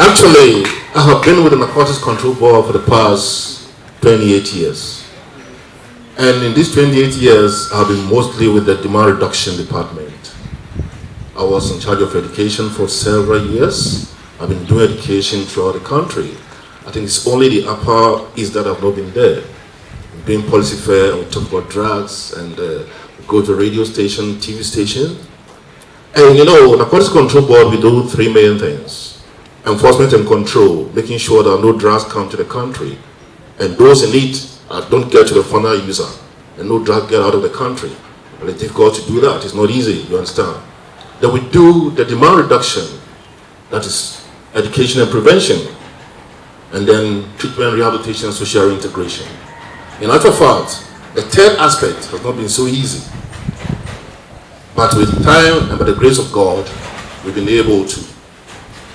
Actually, I have been with the Narcotics Control Board for the past 28 years. And in these 28 years, I've been mostly with the demand reduction department. I was in charge of education for several years. I've been doing education throughout the country. I think it's only the Upper East that I've not been there. Doing policy fair, and we talk about drugs, and go to radio station, TV station. And Narcotics Control Board, we do three main things. Enforcement and control, making sure that no drugs come to the country. And those in it don't get to the final user. And no drug get out of the country. And it's difficult to do that. It's not easy, you understand. Then we do the demand reduction, that is education and prevention. And then treatment, rehabilitation, and social integration. In actual fact, the third aspect has not been so easy. But with time and by the grace of God, we've been able to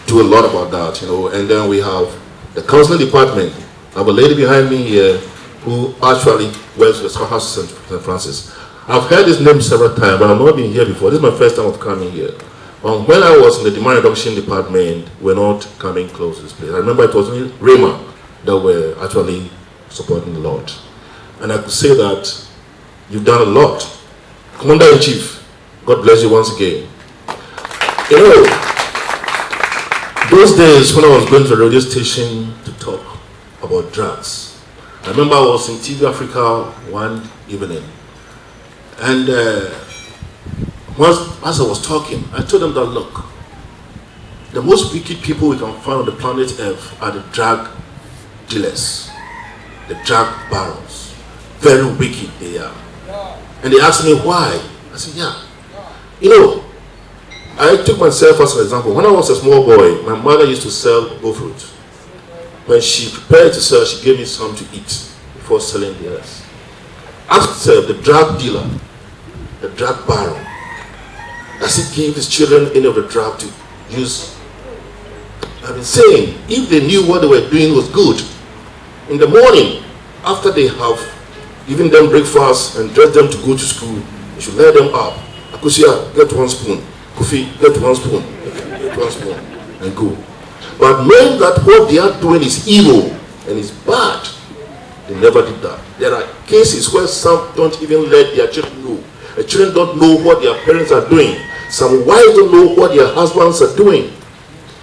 do a lot about that, And then we have the counseling department. I have a lady behind me here who actually works with the Schoolhouse of St. Francis. I've heard his name several times, but I've not been here before. This is my first time of coming here. When I was in the demand reduction department, we're not coming close to this place. I remember it was only Rehab that were actually supporting the Lord. And I could say that you've done a lot. Commander-in-Chief, God bless you once again. Those days when I was going to the radio station to talk about drugs, I remember I was in TV Africa one evening, and as I was talking, I told them that, look, the most wicked people we can find on the planet Earth are the drug dealers, the drug barons. Very wicked they are. And they asked me why. I said, yeah. I took myself as an example. When I was a small boy, my mother used to sell fruit. When she prepared to sell, she gave me some to eat before selling the rest. After the drug dealer, the drug baron, does he give his children any of the drug to use? I've been saying, if they knew what they were doing was good, in the morning, after they have given them breakfast and dressed them to go to school, you should let them up. Akusia, get one spoon. Kofi, get one spoon. Get one spoon. And go. But knowing that what they are doing is evil and is bad, they never did that. There are cases where some don't even let their children know. The children don't know what their parents are doing. Some wives don't know what their husbands are doing.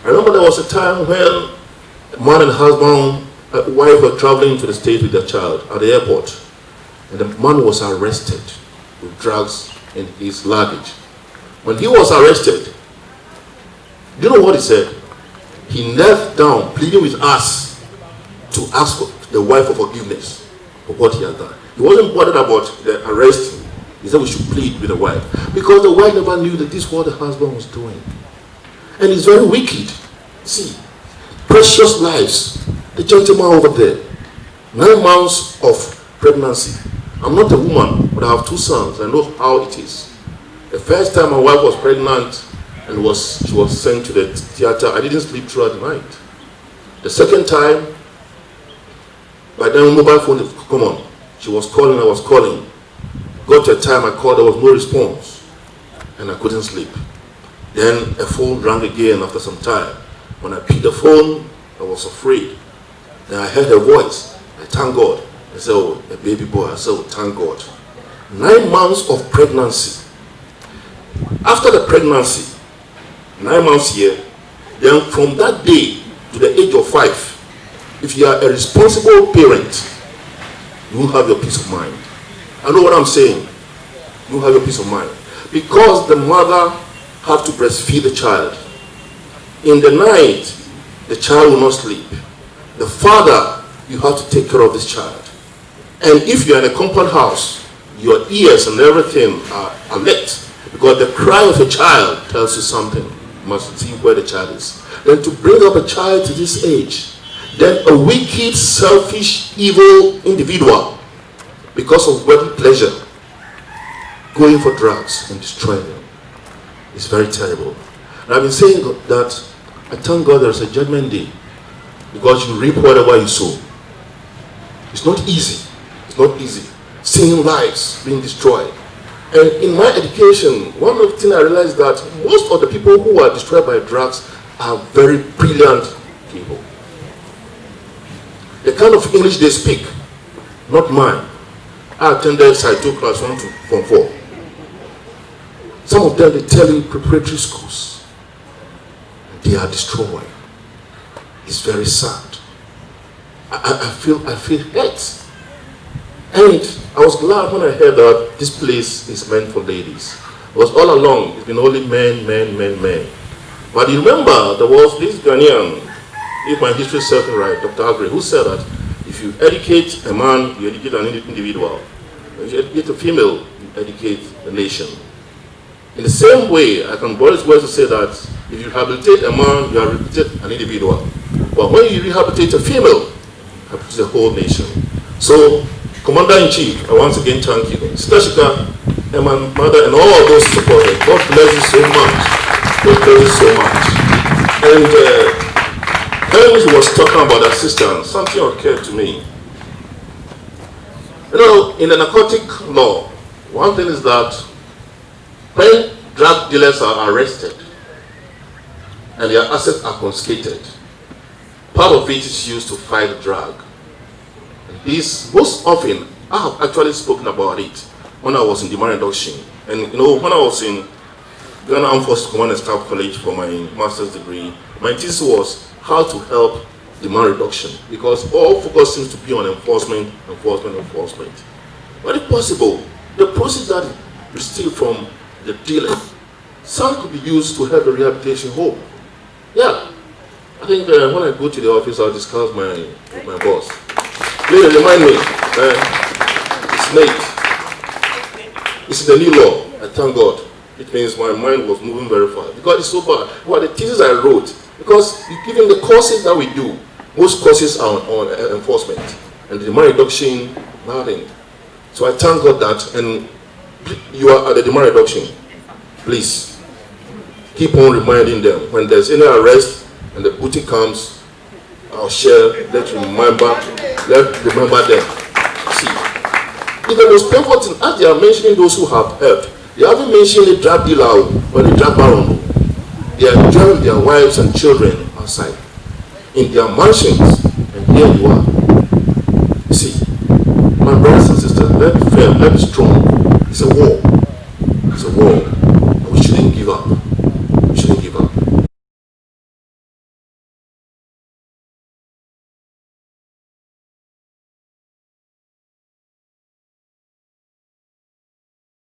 I remember there was a time when a man and husband, wife were traveling to the States with their child at the airport. And the man was arrested with drugs in his luggage. When he was arrested, do you know what he said? He knelt down, pleading with us to ask the wife for forgiveness for what he had done. He wasn't bothered about the arrest. He said we should plead with the wife. Because the wife never knew that this is what the husband was doing. And it's very wicked. See, precious lives. The gentleman over there, 9 months of pregnancy. I'm not a woman, but I have 2 sons. I know how it is. The first time my wife was pregnant and she was sent to the theater, I didn't sleep throughout the night. The second time, by then mobile phone, come on. She was calling, I was calling. Got to a time I called, there was no response. And I couldn't sleep. Then a phone rang again after some time. When I picked the phone, I was afraid. Then I heard her voice. I thank God. I said, oh, a baby boy. I said, oh, thank God. 9 months of pregnancy. After the pregnancy, 9 months here, then from that day to the age of 5, if you are a responsible parent, you will have your peace of mind. I know what I'm saying. You will have your peace of mind. Because the mother have to breastfeed the child. In the night, the child will not sleep. The father, you have to take care of this child. And if you're in a compound house, your ears and everything are alert. Because the cry of a child tells you something. You must see where the child is. Then to bring up a child to this age, then a wicked, selfish, evil individual, because of worldly pleasure, going for drugs and destroying them. It's very terrible. And I've been saying that I thank God there's a judgment day, because you reap whatever you sow. It's not easy. It's not easy. Seeing lives being destroyed. And in my education, one of the things I realized that most of the people who are destroyed by drugs are very brilliant people. The kind of English they speak, not mine. I attended Site 2 class 1 to Form 4. Some of them, they tell you preparatory schools, they are destroyed. It's very sad. I feel hurt. And I was glad when I heard that this place is meant for ladies. Because all along, it's been only men. But you remember, there was this Ghanaian, if my history serves me right, Dr. Agri, who said that if you educate a man, you educate an individual. If you educate a female, you educate the nation. In the same way, I can borrow his words to say that if you rehabilitate a man, you rehabilitate an individual. But when you rehabilitate a female, you rehabilitate the whole nation. So, Commander-in-Chief, I once again thank you. Sister Shika, and my mother, and all those supporters, God bless you so much. God bless you so much. And when he was talking about assistance, something occurred to me. You know, in the narcotic law, one thing is that when drug dealers are arrested and their assets are confiscated, part of it is used to fight the drug. And this, most often, I have actually spoken about it when I was in demand reduction. And you know, when I was in Ghana Armed Forces Command and Staff College for my master's degree, my thesis was how to help demand reduction, because all focus seems to be on enforcement. But if possible, the proceeds that we steal from the dealer, some could be used to help the rehabilitation home. Yeah, I think when I go to the office, I'll discuss with my boss. Please remind me, it's late. It's the new law. I thank God. It means my mind was moving very fast because it's so bad. What the thesis I wrote, because given the courses that we do, most courses are on enforcement and demand reduction, nothing. So I thank God that, and you are at the demand reduction. Please keep on reminding them when there's any arrest and the booty comes, I'll share. Let's remember them. See, if the most painful thing, as they are mentioning those who have helped, they haven't mentioned the drug dealer or the drug baron. They are enjoying their wives and children outside, in their mansions, and here you are. You see, my brothers and sisters, let's be fair, let's be strong. It's a war.